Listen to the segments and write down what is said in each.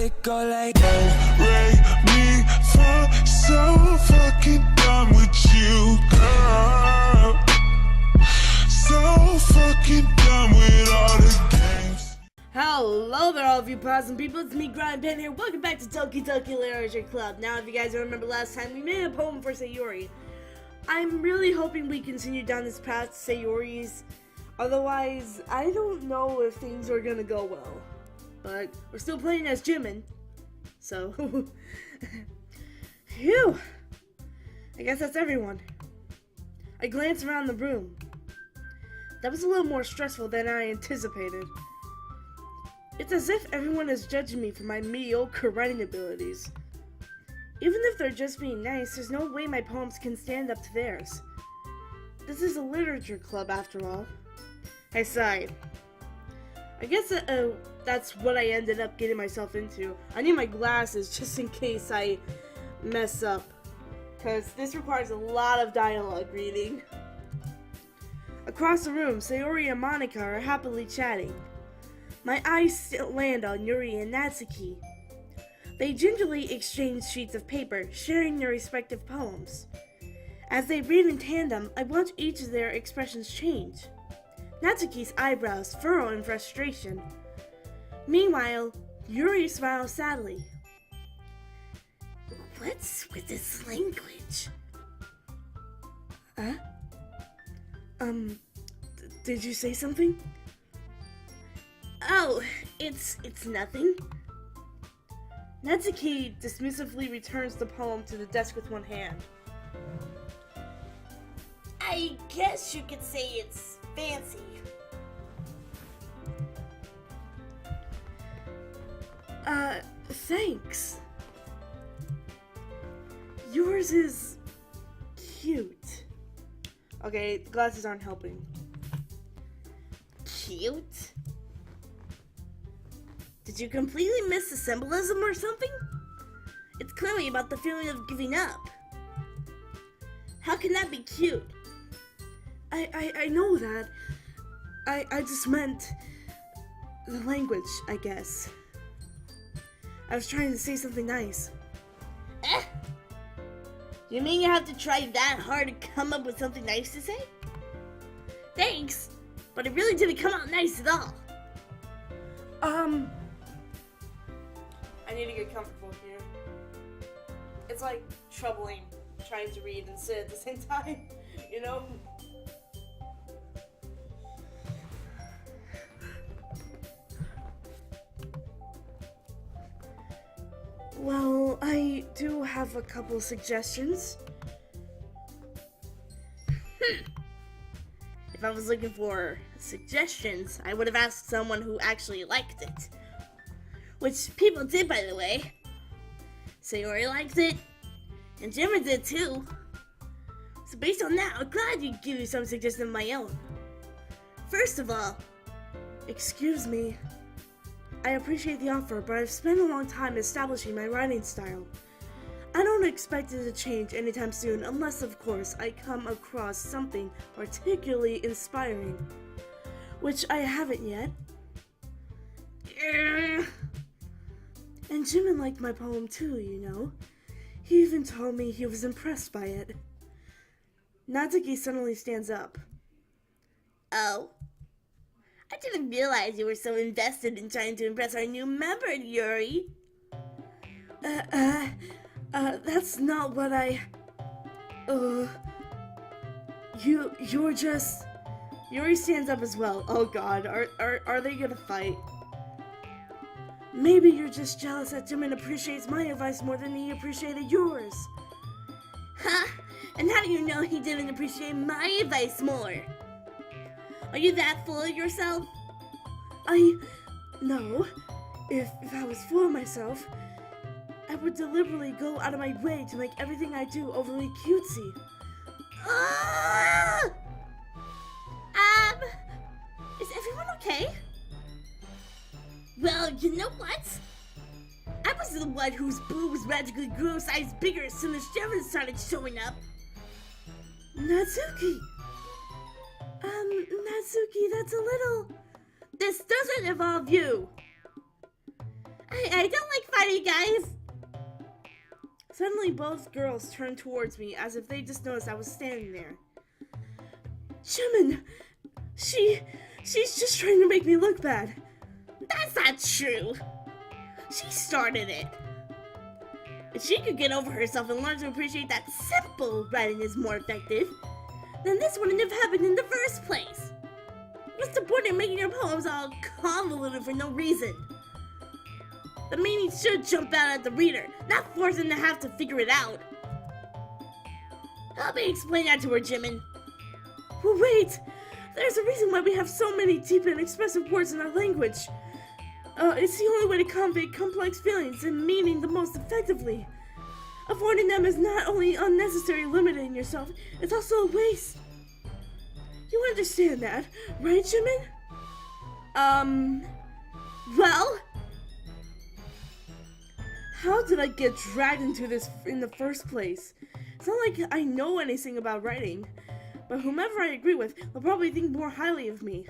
it go like me for so fucking done with you, girl. So fucking done with all the games. Hello there, all of you pleasant people. It's me, Grindpan here. Welcome back to Doki Doki Literature Club. Now, if you guys remember last time, we made a poem for Sayori. I'm really hoping we continue down this path to Sayori's. Otherwise, I don't know if things are gonna go well. But we're still playing as Jimin. So, phew. I guess that's everyone. I glanced around the room. That was a little more stressful than I anticipated. It's as if everyone is judging me for my mediocre writing abilities. Even if they're just being nice, there's no way my poems can stand up to theirs. This is a literature club, after all. I sighed. I guess that's what I ended up getting myself into. I need my glasses just in case I mess up, because this requires a lot of dialogue reading. Across the room, Sayori and Monica are happily chatting. My eyes still land on Yuri and Natsuki. They gingerly exchange sheets of paper, sharing their respective poems. As they read in tandem, I watch each of their expressions change. Natsuki's eyebrows furrow in frustration. Meanwhile, Yuri smiles sadly. What's with this language? Huh? Did you say something? Oh, it's nothing. Natsuki dismissively returns the poem to the desk with one hand. I guess you could say it's fancy. Thanks. Yours is cute. Okay, glasses aren't helping. Cute? Did you completely miss the symbolism or something? It's clearly about the feeling of giving up. How can that be cute? I know that. I just meant the language, I guess. I was trying to say something nice. You mean you have to try that hard to come up with something nice to say? Thanks, but it really didn't come out nice at all. I need to get comfortable here. It's like troubling trying to read and sit at the same time, you know? Well, I do have a couple suggestions. If I was looking for suggestions, I would have asked someone who actually liked it. Which people did, by the way. Sayori liked it, and Jimin did too. So based on that, I'm glad to give you some suggestions of my own. First of all, excuse me. I appreciate the offer, but I've spent a long time establishing my writing style. I don't expect it to change anytime soon, unless, of course, I come across something particularly inspiring. Which I haven't yet. And Jimin liked my poem too, you know. He even told me he was impressed by it. Natsuki suddenly stands up. Oh? I didn't realize you were so invested in trying to impress our new member, Yuri. That's not what I... You're just... Yuri stands up as well. Oh god, are they gonna fight? Maybe you're just jealous that Jimin appreciates my advice more than he appreciated yours. Huh? And how do you know he didn't appreciate my advice more? Are you that full of yourself? No. If I was full of myself, I would deliberately go out of my way to make everything I do overly cutesy. Is everyone okay? Well, you know what? I was the one whose boobs magically grew a size bigger as soon as Jimin started showing up. Natsuki! Natsuki, that's a little... This doesn't involve you! I don't like fighting, guys. Suddenly, both girls turned towards me as if they just noticed I was standing there. Jimin! She's just trying to make me look bad. That's not true. She started it. If she could get over herself and learn to appreciate that simple writing is more effective, then this wouldn't have happened in the first place. What's the point in making your poems all convoluted for no reason? The meaning should jump out at the reader, not force them to have to figure it out. Help me explain that to her, Jimin. Well, wait! There's a reason why we have so many deep and expressive words in our language. It's the only way to convey complex feelings and meaning the most effectively. Avoiding them is not only unnecessary limiting yourself, it's also a waste. You understand that, right, Jimin? Well? How did I get dragged into this in the first place? It's not like I know anything about writing, but whomever I agree with will probably think more highly of me.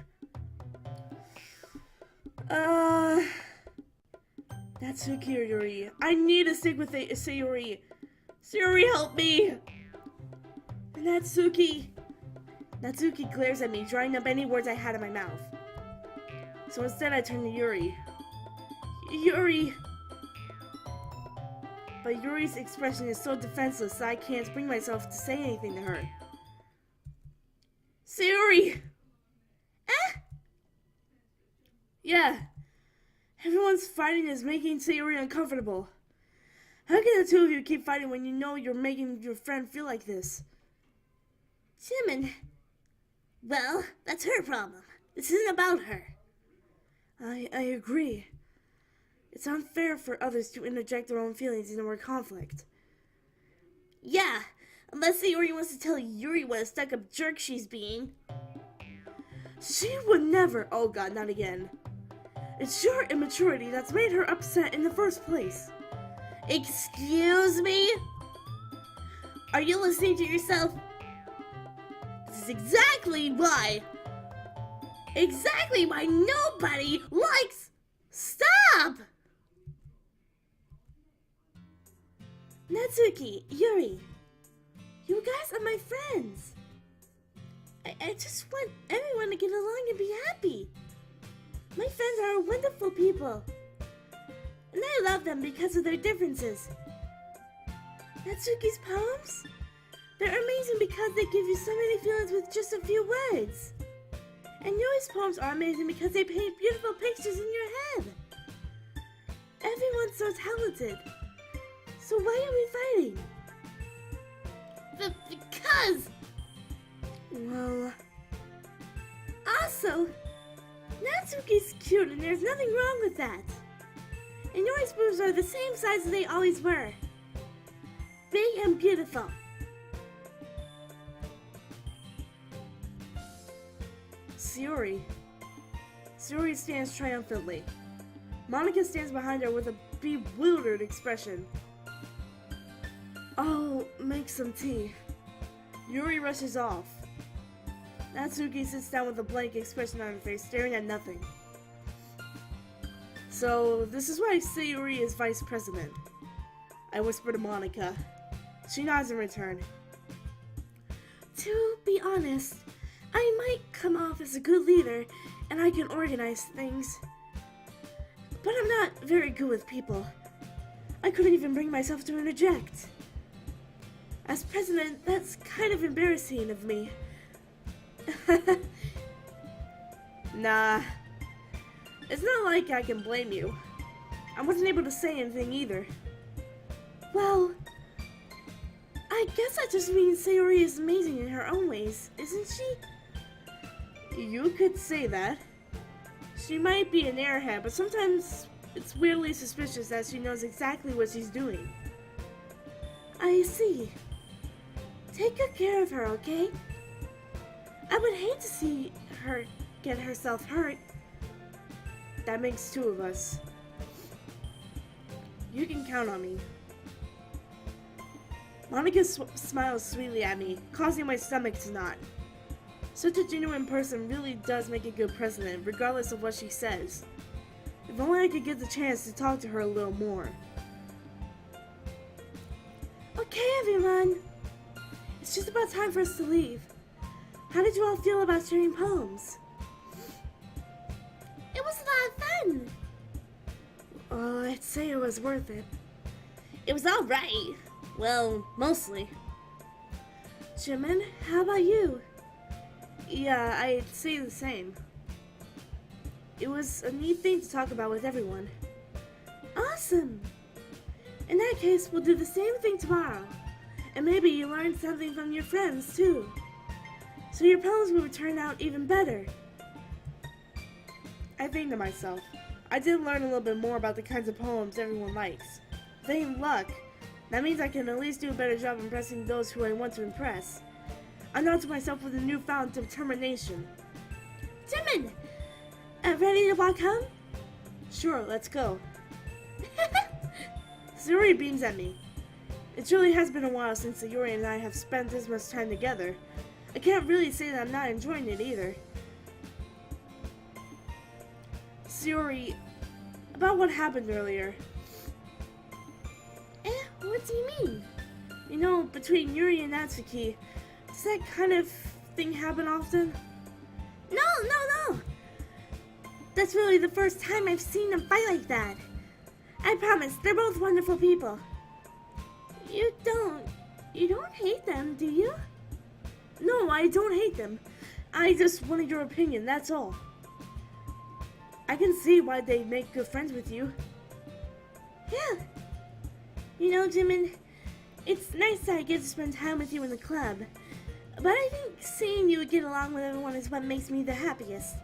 Natsuki or Yuri? I need to stick with Sayori. Sayori, help me! Natsuki! Natsuki glares at me, drying up any words I had in my mouth. So instead I turn to Yuri. Yuri! But Yuri's expression is so defenseless that I can't bring myself to say anything to her. Sayori! Yeah. Everyone's fighting is making Sayori uncomfortable. How can the two of you keep fighting when you know you're making your friend feel like this? Jimin. Well, that's her problem. This isn't about her. I agree. It's unfair for others to interject their own feelings into our conflict. Yeah, unless Sayori wants to tell Yuri what a stuck-up jerk she's being. She would never. Oh god, not again. It's your immaturity that's made her upset in the first place. Excuse me? Are you listening to yourself? This is exactly why nobody likes... Stop! Natsuki, Yuri, you guys are my friends. I just want everyone to get along and be happy. My friends are wonderful people, and I love them because of their differences. Natsuki's poems? They're amazing because they give you so many feelings with just a few words. And Yuri's poems are amazing because they paint beautiful pictures in your head. Everyone's so talented. So why are we fighting? Because... Well... Also, Natsuki's cute and there's nothing wrong with that. And Yuri's boobs are the same size as they always were. Big and beautiful. Sayori. Sayori stands triumphantly. Monica stands behind her with a bewildered expression. I'll make some tea. Yuri rushes off. Natsuki sits down with a blank expression on her face, staring at nothing. So, this is why Sayori is vice president. I whisper to Monica. She nods in return. To be honest, I might come off as a good leader, and I can organize things. But I'm not very good with people. I couldn't even bring myself to interject. As president, that's kind of embarrassing of me. Nah. It's not like I can blame you. I wasn't able to say anything either. Well, I guess that just means Sayori is amazing in her own ways, isn't she? You could say that. She might be an airhead, but sometimes it's weirdly suspicious that she knows exactly what she's doing. I see. Take good care of her, okay? I would hate to see her get herself hurt. That makes two of us. You can count on me. Monica smiles sweetly at me, causing my stomach to knot. Such a genuine person really does make a good president, regardless of what she says. If only I could get the chance to talk to her a little more. Okay, everyone. It's just about time for us to leave. How did you all feel about sharing poems? It was a lot of fun. I'd say it was worth it. It was alright. Well, mostly. Jimin, how about you? Yeah, I'd say the same. It was a neat thing to talk about with everyone. Awesome! In that case, we'll do the same thing tomorrow. And maybe you learn something from your friends, too. So your poems will turn out even better. I think to myself, I did learn a little bit more about the kinds of poems everyone likes. With any luck, that means I can at least do a better job impressing those who I want to impress. I nod to myself with a newfound determination. Jimin! Ready to walk home? Sure, let's go. Sayori beams at me. It truly has been a while since Sayori and I have spent this much time together. I can't really say that I'm not enjoying it either. Sayori, about what happened earlier. What do you mean? You know, between Yuri and Natsuki, does that kind of thing happen often? No! That's really the first time I've seen them fight like that. I promise, they're both wonderful people. You don't hate them, do you? No, I don't hate them. I just wanted your opinion, that's all. I can see why they make good friends with you. Yeah. You know, Jimin, it's nice that I get to spend time with you in the club. But I think seeing you get along with everyone is what makes me the happiest.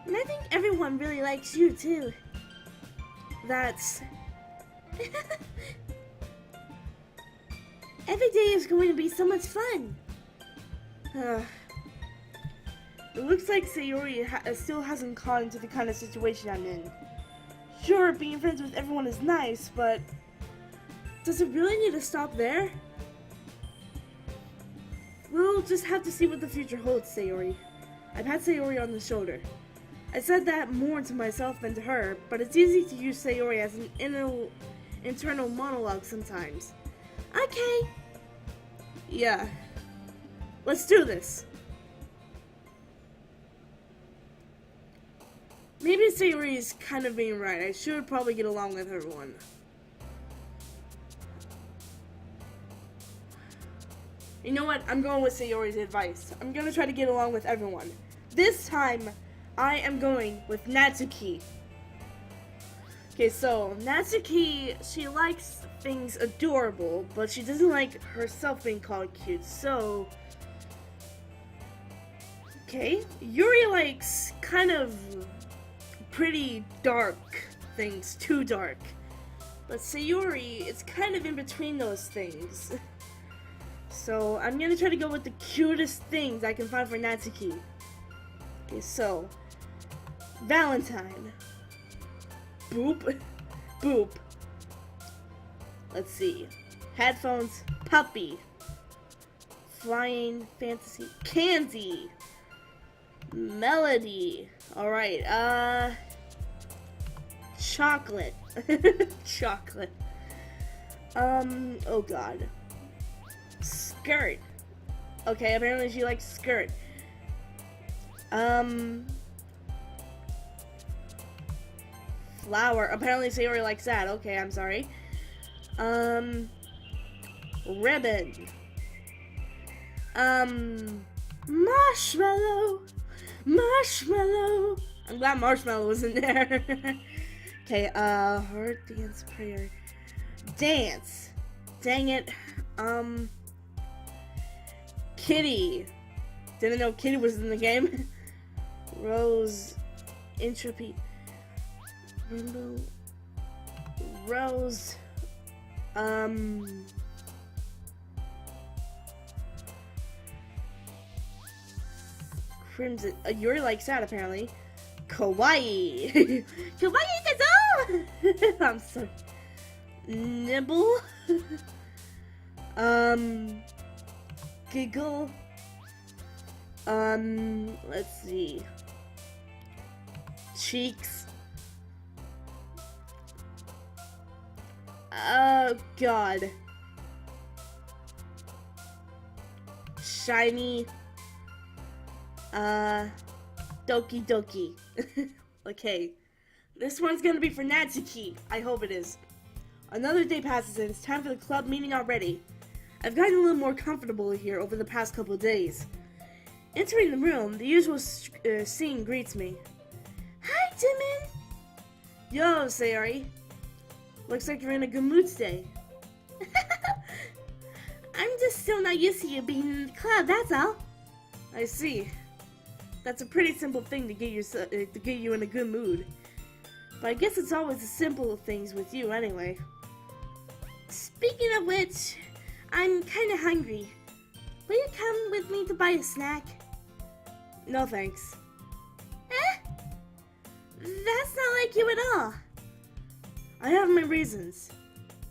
And I think everyone really likes you, too. That's... Every day is going to be so much fun. It looks like Sayori still hasn't caught into the kind of situation I'm in. Sure, being friends with everyone is nice, but... does it really need to stop there? We'll just have to see what the future holds, Sayori. I pat Sayori on the shoulder. I said that more to myself than to her, but it's easy to use Sayori as an internal monologue sometimes. Okay. Yeah. Let's do this. Maybe Sayori is kind of being right. I should probably get along with everyone. You know what? I'm going with Sayori's advice. I'm gonna try to get along with everyone. This time, I am going with Natsuki. Okay, so Natsuki, she likes things adorable, but she doesn't like herself being called cute, so... Okay, Yuri likes kind of pretty dark things, too dark. But Sayori, it's kind of in between those things. So, I'm gonna try to go with the cutest things I can find for Natsuki. Okay, so... Valentine. Boop. Boop. Let's see. Headphones. Puppy. Flying fantasy. Candy. Melody. Alright, chocolate. Chocolate. Oh god. Skirt. Okay, apparently she likes skirt. Flower. Apparently Sayori likes that. Okay, I'm sorry. Ribbon. Marshmallow. Marshmallow. I'm glad marshmallow was in there. Okay, heart dance prayer. Dance. Dang it. Kitty. Didn't know Kitty was in the game. Rose. Entropy. Rainbow. Rose. Crimson. Yuri likes that apparently. Kawaii. Kawaii desu! I'm sorry. Nibble. Giggle. Let's see. Cheeks. Oh god. Shiny. Doki Doki. Okay. This one's gonna be for Natsuki. I hope it is. Another day passes and it's time for the club meeting already. I've gotten a little more comfortable here over the past couple of days. Entering the room, the usual scene greets me. Hi, Jimin! Yo, Sayori. Looks like you're in a good mood today. I'm just still not used to you being in the club, that's all. I see. That's a pretty simple thing to get you in a good mood. But I guess it's always the simple things with you anyway. Speaking of which, I'm kinda hungry. Will you come with me to buy a snack? No thanks. That's not like you at all. I have my reasons.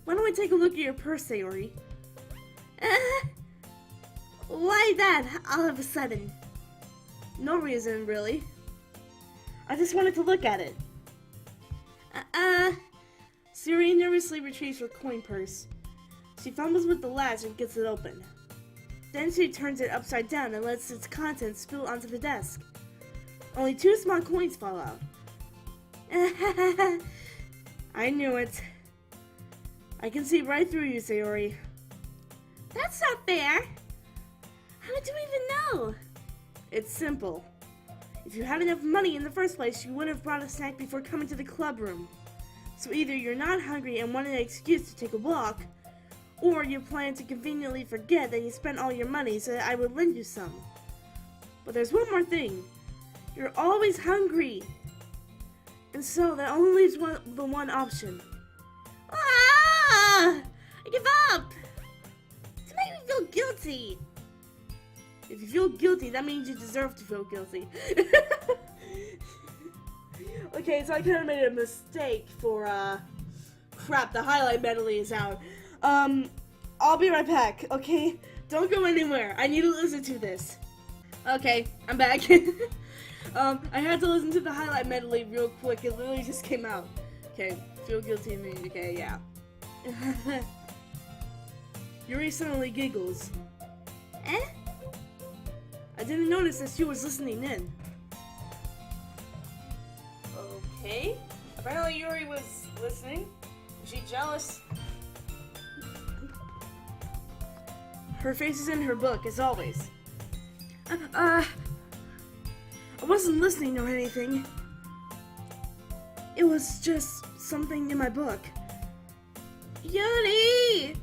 Why don't we take a look at your purse, Sayori? Why that, all of a sudden? No reason, really. I just wanted to look at it. Sayori nervously retrieves her coin purse. She fumbles with the latch and gets it open. Then she turns it upside down and lets its contents spill onto the desk. Only 2 small coins fall out. I knew it. I can see right through you, Sayori. That's not fair. How did you even know? It's simple. If you had enough money in the first place, you wouldn't have brought a snack before coming to the club room. So either you're not hungry and wanted an excuse to take a walk, or you plan to conveniently forget that you spent all your money so that I would lend you some. But there's one more thing. You're always hungry. And so that only leaves the one option. I give up! To make me feel guilty. If you feel guilty, that means you deserve to feel guilty. Okay, so I kind of made a mistake for, crap, the highlight medley is out. I'll be right back, okay? Don't go anywhere. I need to listen to this. Okay, I'm back. I had to listen to the highlight medley real quick. It literally just came out. Okay, feel guilty me. Okay, yeah. Yuri suddenly giggles. I didn't notice that she was listening in. Okay. Apparently Yuri was listening. Is she jealous? Her face is in her book, as always. I wasn't listening or anything. It was just something in my book. Yuri!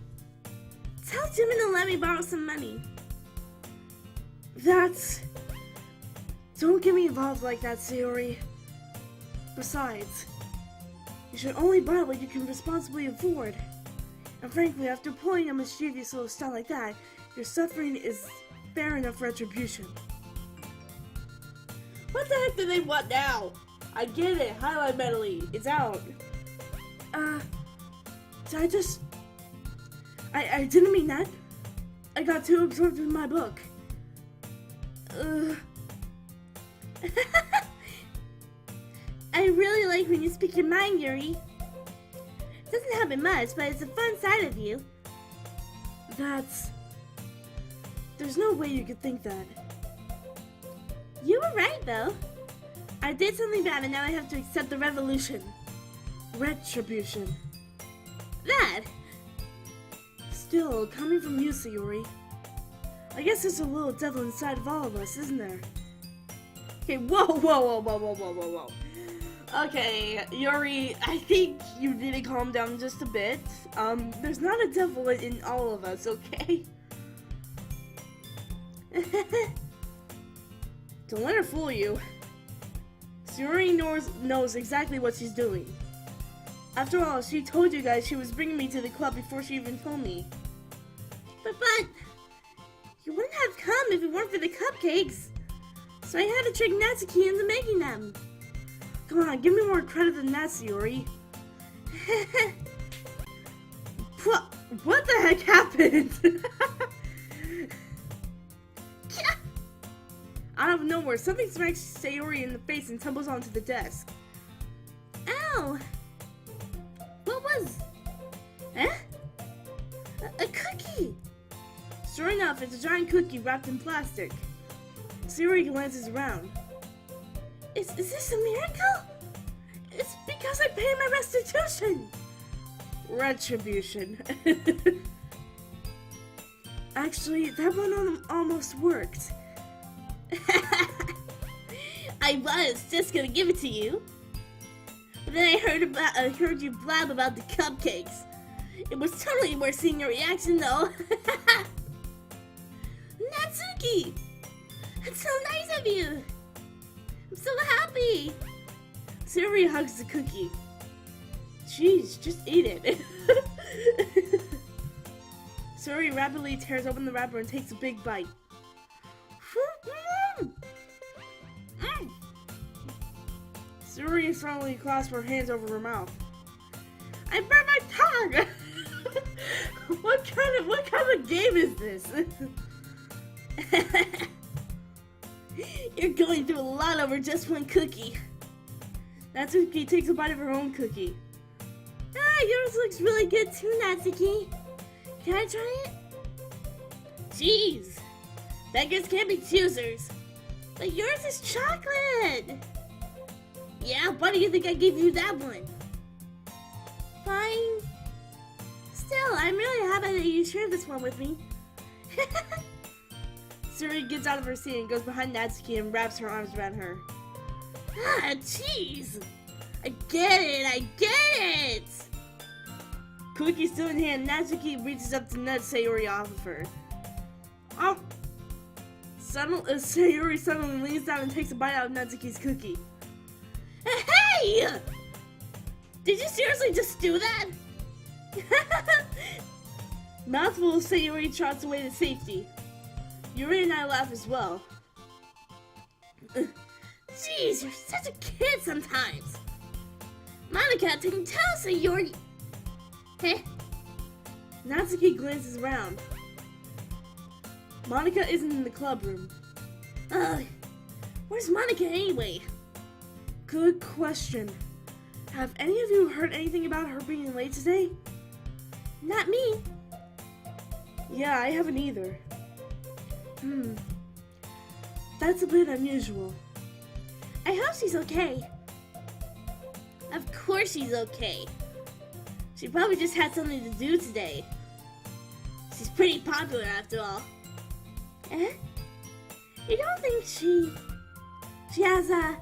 Tell Jimin to let me borrow some money. Don't get me involved like that, Sayori. Besides, you should only buy what you can responsibly afford. And frankly, after pulling a mischievous little stunt like that, your suffering is fair enough retribution. What the heck do they want now? I get it, highlight medley, it's out. I didn't mean that. I got too absorbed in my book. I really like when you speak your mind, Yuri. It doesn't happen much, but it's a fun side of you. There's no way you could think that. You were right, though. I did something bad and now I have to accept the revolution. Retribution. That! Still, coming from you, Sayori. I guess there's a little devil inside of all of us, isn't there? Okay, whoa. Okay, Yuri, I think you need to calm down just a bit. There's not a devil in all of us, okay? Don't let her fool you. Sayori knows exactly what she's doing. After all, she told you guys she was bringing me to the club before she even told me. But, you wouldn't have come if it weren't for the cupcakes. So I had to trick Natsuki into making them. Come on, give me more credit than that, Sayori. What the heck happened? Out of nowhere, something smacks Sayori in the face and tumbles onto the desk. Ow! What was... enough, it's a giant cookie wrapped in plastic. Sayori glances around. Is this a miracle? It's because I paid my restitution! Retribution. Actually, that one almost worked. I was just gonna give it to you. But then I heard you blab about the cupcakes. It was totally worth seeing your reaction though. Natsuki! That's so nice of you! I'm so happy! Sayori hugs the cookie. Jeez, just eat it. Sayori rapidly tears open the wrapper and takes a big bite. Sayori suddenly clasps her hands over her mouth. I burned my tongue! What kind of game is this? You're going through a lot over just one cookie. Natsuki takes a bite of her own cookie. Ah, yours looks really good too, Natsuki. Can I try it? Jeez, beggars can't be choosers. But yours is chocolate. Yeah, why do you think I gave you that one? Fine. Still, I'm really happy that you shared this one with me. Sayori gets out of her seat and goes behind Natsuki and wraps her arms around her. Ah, jeez. I get it. Cookie still in hand, Natsuki reaches up to nudge Sayori off of her. Oh! Sayori suddenly leans down and takes a bite out of Natsuki's cookie. Hey! Did you seriously just do that? Mouthful of Sayori trots away to safety. Yuri and I laugh as well. Jeez, you're such a kid sometimes. Monica, can you tell us that you're... Heh? Natsuki glances around. Monica isn't in the club room. Where's Monica anyway? Good question. Have any of you heard anything about her being late today? Not me. Yeah, I haven't either. That's a bit unusual. I hope she's okay. Of course she's okay. She probably just had something to do today. She's pretty popular after all. Eh? You don't think she has a...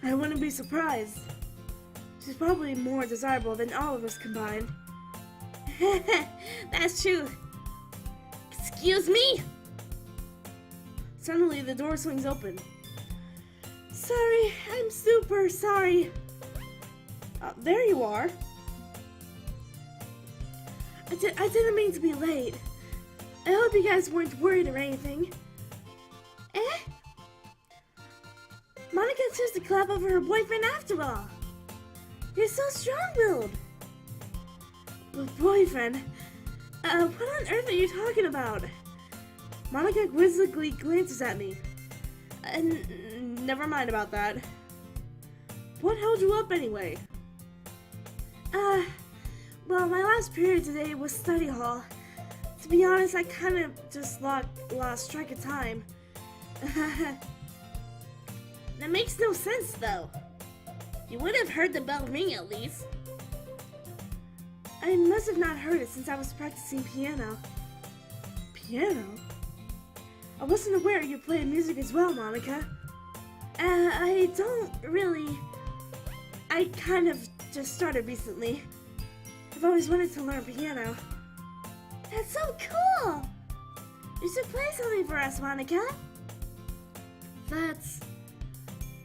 I wouldn't be surprised. She's probably more desirable than all of us combined. That's true. Excuse me? Suddenly, the door swings open. Sorry, I'm super sorry. There you are. I didn't mean to be late. I hope you guys weren't worried or anything. Eh? Monica chose to clap over her boyfriend after all. You're so strong-willed. Boyfriend? What on earth are you talking about? Monica quizzically glances at me. Never mind about that. What held you up anyway? Well, my last period today was study hall. To be honest, I kind of just lost track of time. That makes no sense, though. You would have heard the bell ring at least. I must have not heard it since I was practicing piano. Piano? I wasn't aware you played music as well, Monica. I don't really... I kind of just started recently. I've always wanted to learn piano. That's so cool! You should play something for us, Monica. That's...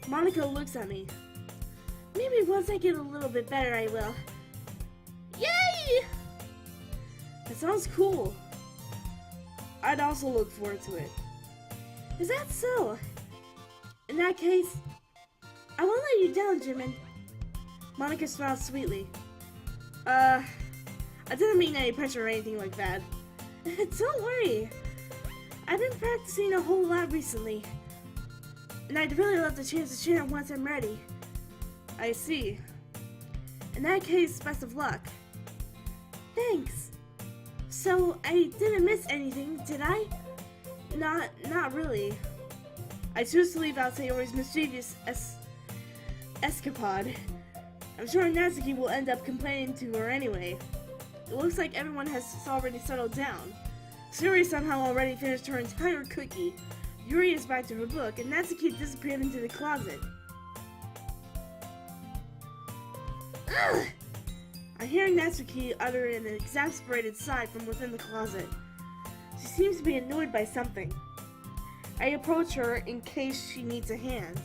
Monica looks at me. Maybe once I get a little bit better, I will. Yay! That sounds cool. I'd also look forward to it. Is that so? In that case, I won't let you down, Jimin. Monica smiles sweetly. I didn't mean any pressure or anything like that. Don't worry. I've been practicing a whole lot recently. And I'd really love the chance to share it once I'm ready. I see. In that case, best of luck. Thanks. So, I didn't miss anything, did I? Not really. I choose to leave out Sayori's mischievous escapade. I'm sure Natsuki will end up complaining to her anyway. It looks like everyone has already settled down. Sayori somehow already finished her entire cookie. Yuri is back to her book, and Natsuki disappeared into the closet. Ugh! I hear Natsuki utter an exasperated sigh from within the closet. She seems to be annoyed by something. I approach her in case she needs a hand.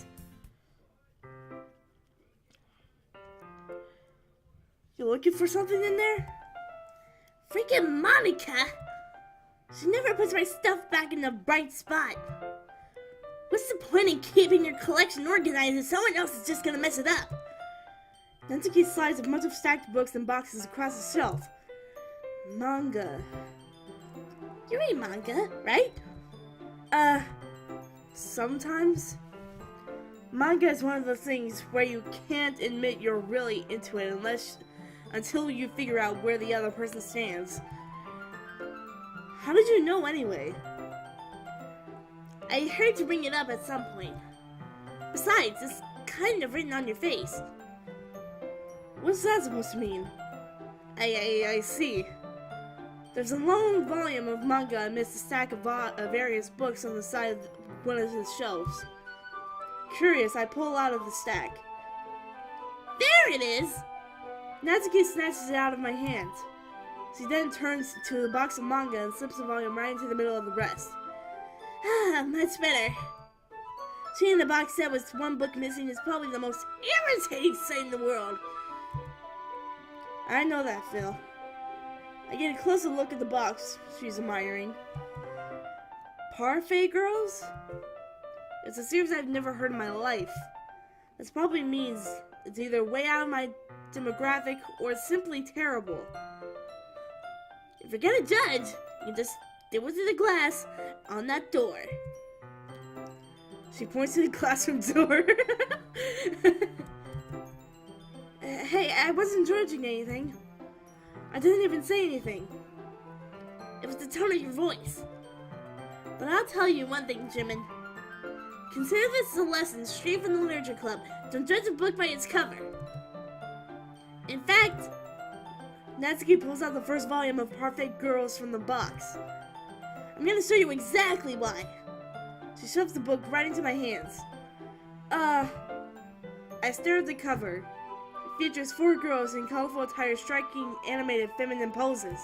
You looking for something in there? Freaking Monica! She never puts my stuff back in the right spot. What's the point in keeping your collection organized if someone else is just gonna mess it up? Natsuki slides a bunch of stacked books and boxes across the shelf. Manga. You read manga, right? Sometimes. Manga is one of those things where you can't admit you're really into it until you figure out where the other person stands. How did you know anyway? I heard you bring it up at some point. Besides, it's kind of written on your face. What's that supposed to mean? I see. There's a long volume of manga amidst a stack of various books on the side of one of his shelves. Curious, I pull out of the stack. There it is! Natsuki snatches it out of my hand. She then turns to the box of manga and slips the volume right into the middle of the rest. Ah, much better. Seeing the box set with one book missing is probably the most irritating sight in the world. I know that, Phil. I get a closer look at the box she's admiring. Parfait Girls? It's a series I've never heard in my life. This probably means it's either way out of my demographic or it's simply terrible. If you're gonna judge, you can just stick with the glass on that door. She points to the classroom door. Hey, I wasn't judging anything. I didn't even say anything. It was the tone of your voice. But I'll tell you one thing, Jimin. Consider this a lesson straight from the Literature Club. Don't judge a book by its cover. In fact, Natsuki pulls out the first volume of Parfait Girls from the box. I'm gonna show you exactly why. She shoves the book right into my hands. I stare at the cover. It features 4 girls in colorful attire striking animated feminine poses.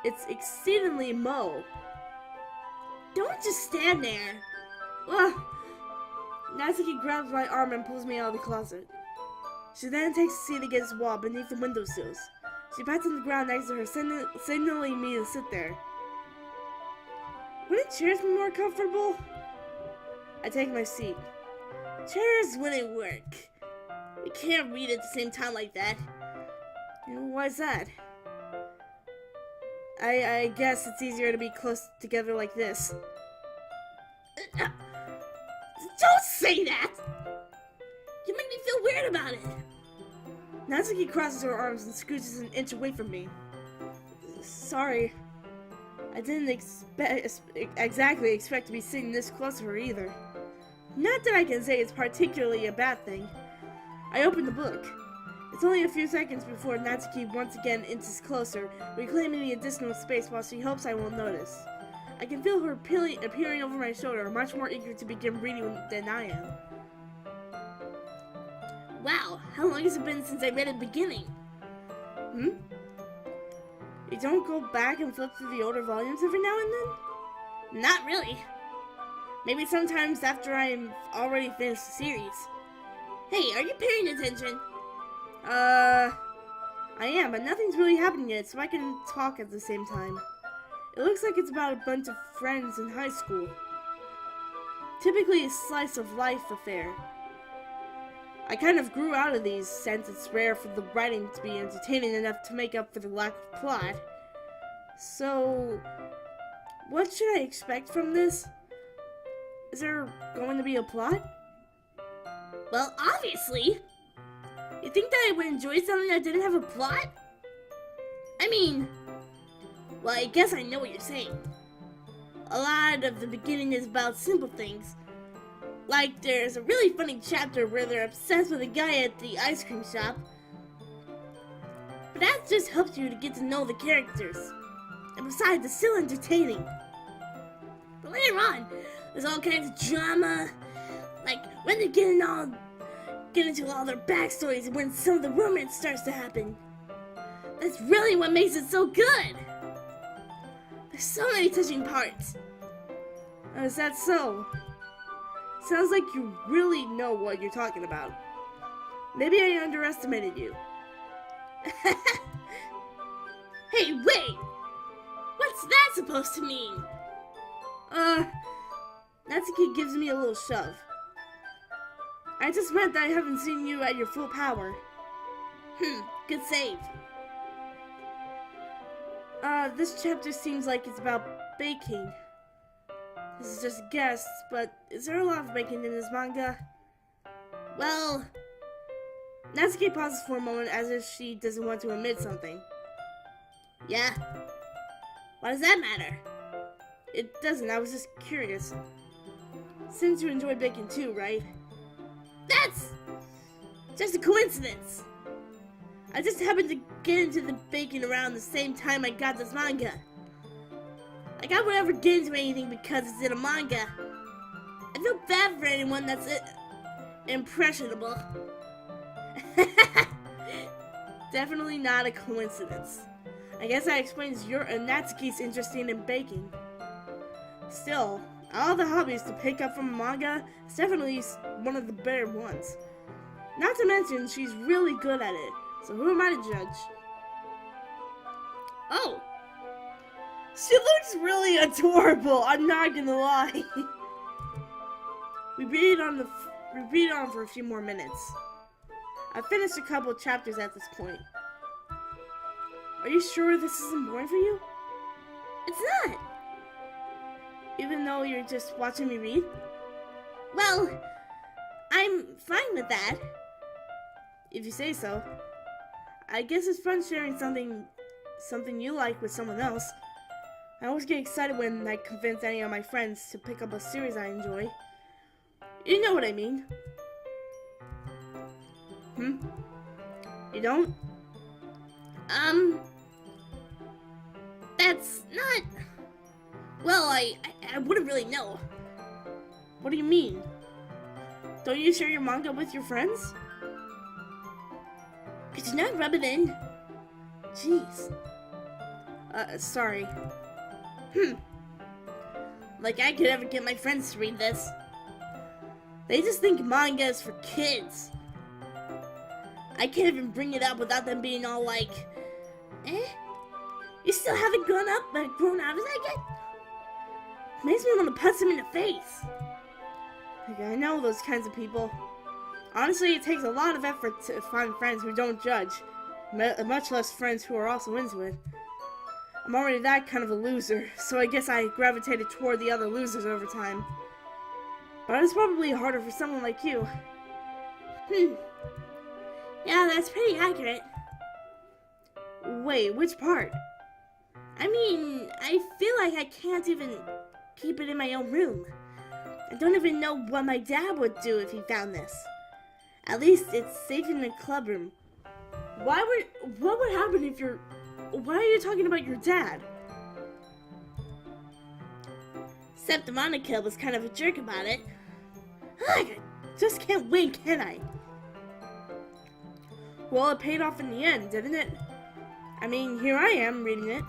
It's exceedingly mo. Don't just stand there. Ugh. Natsuki grabs my arm and pulls me out of the closet. She then takes a seat against the wall beneath the windowsills. She pats on the ground next to her, signaling me to sit there. Wouldn't chairs be more comfortable? I take my seat. Chairs wouldn't work. We can't read at the same time like that. Why's that? I guess it's easier to be close together like this. Don't say that! You make me feel weird about it. Natsuki crosses her arms and scooches an inch away from me. Sorry. I didn't exactly expect to be sitting this close to her either. Not that I can say it's particularly a bad thing. I open the book. It's only a few seconds before Natsuki once again inches closer, reclaiming the additional space while she hopes I won't notice. I can feel her appearing over my shoulder, much more eager to begin reading than I am. Wow, how long has it been since I read at the beginning? You don't go back and flip through the older volumes every now and then? Not really. Maybe sometimes after I'm already finished the series. Hey, are you paying attention? I am, but nothing's really happening yet, so I can talk at the same time. It looks like it's about a bunch of friends in high school. Typically a slice of life affair. I kind of grew out of these since it's rare for the writing to be entertaining enough to make up for the lack of plot. So, what should I expect from this? Is there going to be a plot? Well, obviously. You think that I would enjoy something that didn't have a plot? I mean, Well, I guess I know what you're saying. A lot of the beginning is about simple things. Like, there's a really funny chapter where they're obsessed with a guy at the ice cream shop. But that just helps you to get to know the characters. And besides, it's still entertaining. But later on, there's all kinds of drama. Like, when they get into all their backstories and when some of the romance starts to happen. That's really what makes it so good. There's so many touching parts. Oh, is that so? Sounds like you really know what you're talking about. Maybe I underestimated you. Hey, wait! What's that supposed to mean? Natsuki gives me a little shove. I just meant that I haven't seen you at your full power. Good save. This chapter seems like it's about baking. This is just a guess, but is there a lot of baking in this manga? Well, Natsuki pauses for a moment as if she doesn't want to admit something. yeah. Why does that matter? It doesn't, I was just curious. Since you enjoy baking too, right? That's just a coincidence. I just happened to get into the baking around the same time I got this manga. Like, I would never get into anything because it's in a manga. I feel bad for anyone that's impressionable. Definitely not a coincidence. I guess that explains your Natsuki's interest in baking. Still, all the hobbies to pick up from a manga is definitely one of the better ones. Not to mention, she's really good at it, so who am I to judge? Oh, She looks really adorable, I'm not gonna lie. We read on for a few more minutes. I finished a couple of chapters at this point. Are you sure this isn't boring for you? it's not. Even though you're just watching me read? Well, I'm fine with that. If you say so. I guess it's fun sharing something you like with someone else. I always get excited when I convince any of my friends to pick up a series I enjoy. You know what I mean. You don't? That's not... Well, I wouldn't really know. What do you mean? Don't you share your manga with your friends? Could you not rub it in? Jeez. Sorry. Like I could ever get my friends to read this. They just think manga is for kids. I can't even bring it up without them being all like, you still haven't grown out as I get? Makes me want to punch them in the face. I know those kinds of people. Honestly, it takes a lot of effort to find friends who don't judge, much less friends who are also into it. I'm already that kind of a loser, so I guess I gravitated toward the other losers over time. But it's probably harder for someone like you. Yeah, that's pretty accurate. Wait, which part? I mean, I feel like I can't even keep it in my own room. I don't even know what my dad would do if he found this. At least it's safe in the club room. What would happen if why are you talking about your dad? Except the Monica was kind of a jerk about it. I just can't win, can I? Well, it paid off in the end, didn't it? I mean, here I am reading it.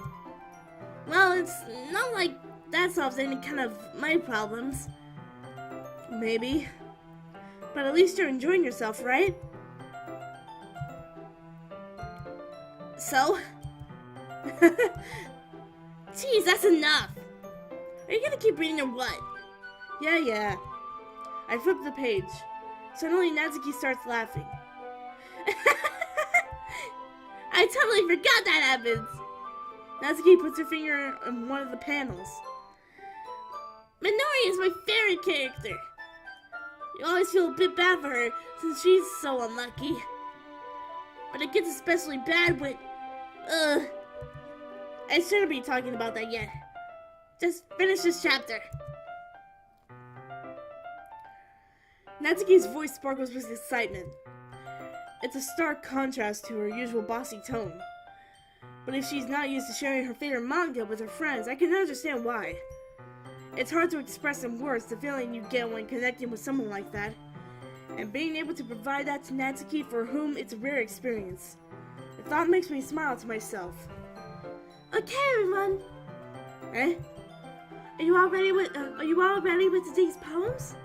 Well, it's not like that solves any kind of my problems. Maybe. But at least you're enjoying yourself, right? So? Jeez, that's enough. Are you gonna keep reading or what? Yeah. I flip the page. Suddenly, Natsuki starts laughing. I totally forgot that happens. Natsuki puts her finger on one of the panels. Minori is my favorite character. You always feel a bit bad for her since she's so unlucky. But it gets especially bad when, I shouldn't be talking about that yet. Just finish this chapter. Natsuki's voice sparkles with excitement. It's a stark contrast to her usual bossy tone. But if she's not used to sharing her favorite manga with her friends, I can understand why. It's hard to express in words the feeling you get when connecting with someone like that, and being able to provide that to Natsuki, for whom it's a rare experience. The thought makes me smile to myself. Okay, everyone. Eh? Are you all ready with today's poems?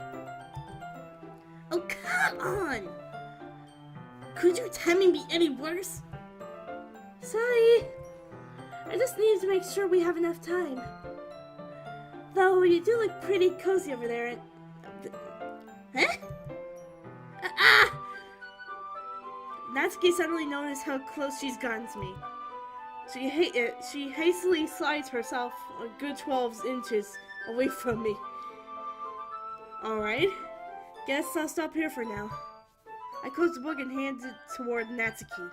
Oh, come on! Could your timing be any worse? Sorry. I just needed to make sure we have enough time. Though you do look pretty cozy over there. Huh? Ah! Natsuki suddenly noticed how close she's gotten to me. She hastily slides herself a good 12 inches away from me. Alright, guess I'll stop here for now. I closed the book and handed it toward Natsuki.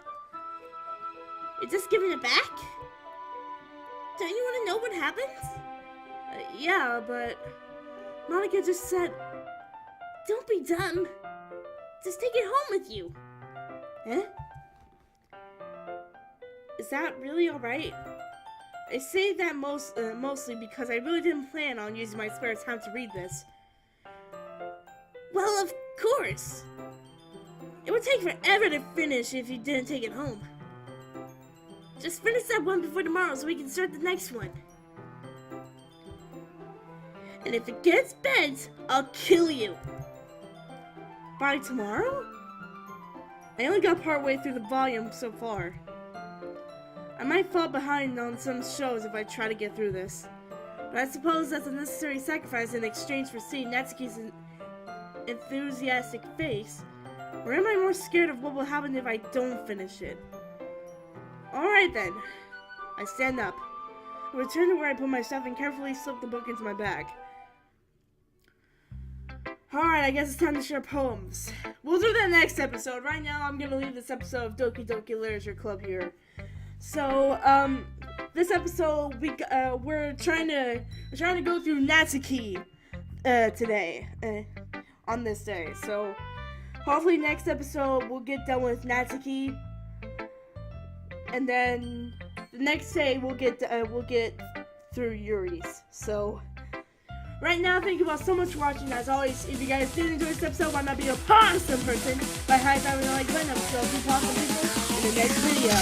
You're just giving it back? Don't you want to know what happens? Yeah, but Monica just said, don't be dumb. Just take it home with you. eh? Is that really alright? I say that mostly because I really didn't plan on using my spare time to read this. Well, of course. It would take forever to finish if you didn't take it home. Just finish that one before tomorrow so we can start the next one. And if it gets bent, I'll kill you. By tomorrow? I only got partway through the volume so far. I might fall behind on some shows if I try to get through this. But I suppose that's a necessary sacrifice in exchange for seeing Natsuki's enthusiastic face. Or am I more scared of what will happen if I don't finish it? Alright then. I stand up. I return to where I put my stuff and carefully slip the book into my bag. Alright, I guess it's time to share poems. We'll do that next episode. Right now, I'm gonna leave this episode of Doki Doki Literature Club here. So, this episode, we're trying to go through Natsuki, today, on this day. So, hopefully next episode, we'll get done with Natsuki, and then the next day, we'll get through Yuri's. So, right now, thank you all so much for watching. As always, if you guys did enjoy this episode, why not be a awesome person by high-fiving the like button. So, keep awesome people in the next video.